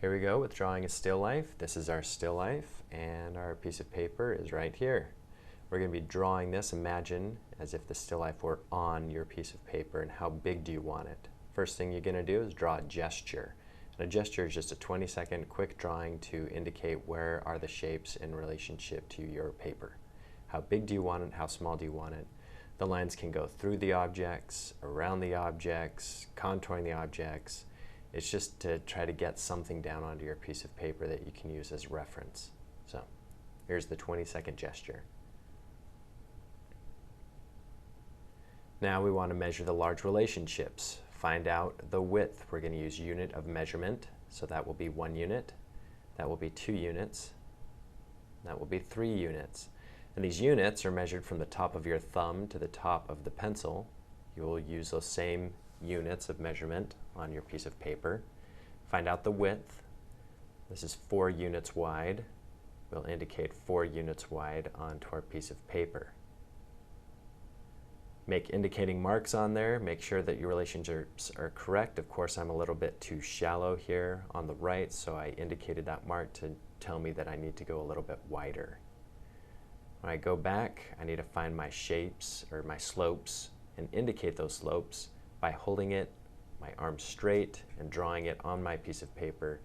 Here we go with drawing a still life. This is our still life and our piece of paper is right here. We're going to be drawing this, imagine as if the still life were on your piece of paper, and how big do you want it? First thing you're going to do is draw a gesture. And a gesture is just a 20-second quick drawing to indicate where are the shapes in relationship to your paper. How big do you want it? How small do you want it? The lines can go through the objects, around the objects, contouring the objects. It's just to try to get something down onto your piece of paper that you can use as reference. So here's the 20-second gesture. Now we want to measure the large relationships. Find out the width. We're going to use unit of measurement. So that will be 1 unit. That will be 2 units. That will be 3 units. And these units are measured from the top of your thumb to the top of the pencil. You will use those same units of measurement on your piece of paper. Find out the width. This is 4 units wide. We'll indicate 4 units wide onto our piece of paper. Make indicating marks on there. Make sure that your relationships are correct. Of course, I'm a little bit too shallow here on the right, so I indicated that mark to tell me that I need to go a little bit wider. When I go back, I need to find my shapes or my slopes and indicate those slopes by holding it, my arm straight, and drawing it on my piece of paper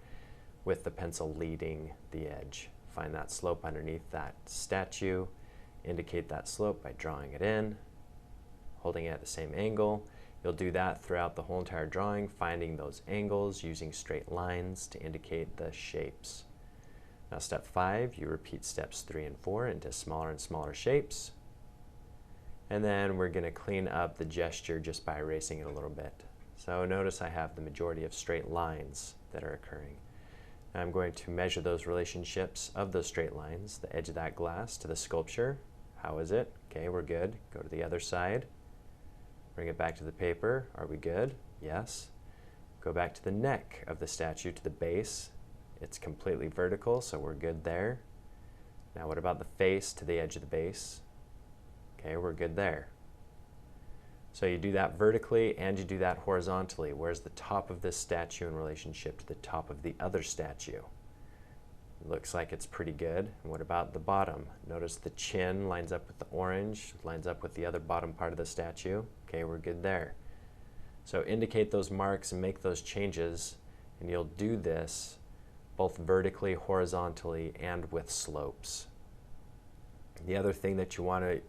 with the pencil leading the edge. Find that slope underneath that statue, indicate that slope by drawing it in, holding it at the same angle. You'll do that throughout the whole entire drawing, finding those angles, using straight lines to indicate the shapes. Now step 5, you repeat steps 3 and 4 into smaller and smaller shapes. And then we're going to clean up the gesture just by erasing it a little bit. So notice I have the majority of straight lines that are occurring. Now I'm going to measure those relationships of those straight lines, the edge of that glass to the sculpture. How is it? Okay, we're good. Go to the other side. Bring it back to the paper. Are we good? Yes. Go back to the neck of the statue to the base. It's completely vertical, so we're good there. Now what about the face to the edge of the base? Okay, we're good there. So you do that vertically and you do that horizontally. Where's the top of this statue in relationship to the top of the other statue? Looks like it's pretty good. And what about the bottom? Notice the chin lines up with the orange, lines up with the other bottom part of the statue. Okay, we're good there. So indicate those marks and make those changes, and you'll do this both vertically, horizontally, and with slopes. The other thing that you want to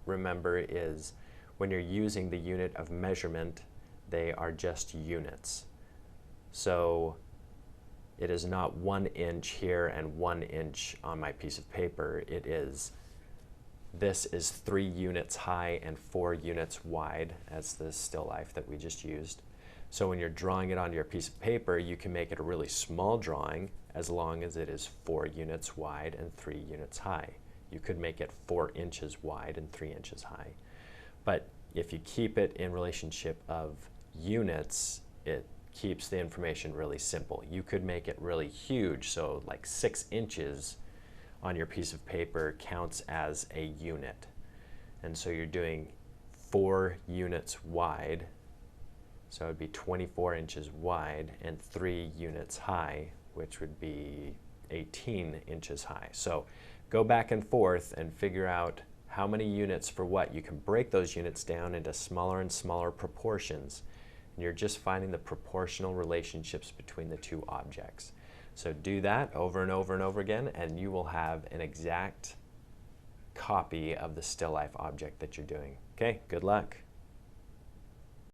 remember is when you're using the unit of measurement, they are just units. So it is not 1 inch here and 1 inch on my piece of paper. It is, this is 3 units high and 4 units wide, as the still life that we just used. So when you're drawing it onto your piece of paper, you can make it a really small drawing as long as it is 4 units wide and 3 units high. You could make it 4 inches wide and 3 inches high. But if you keep it in relationship of units, it keeps the information really simple. You could make it really huge, so like 6 inches on your piece of paper counts as a unit. And so you're doing 4 units wide, so it would be 24 inches wide and 3 units high, which would be 18 inches high. So go back and forth and figure out how many units for what. You can break those units down into smaller and smaller proportions. And you're just finding the proportional relationships between the 2 objects. So do that over and over and over again, and you will have an exact copy of the still life object that you're doing. Okay, good luck.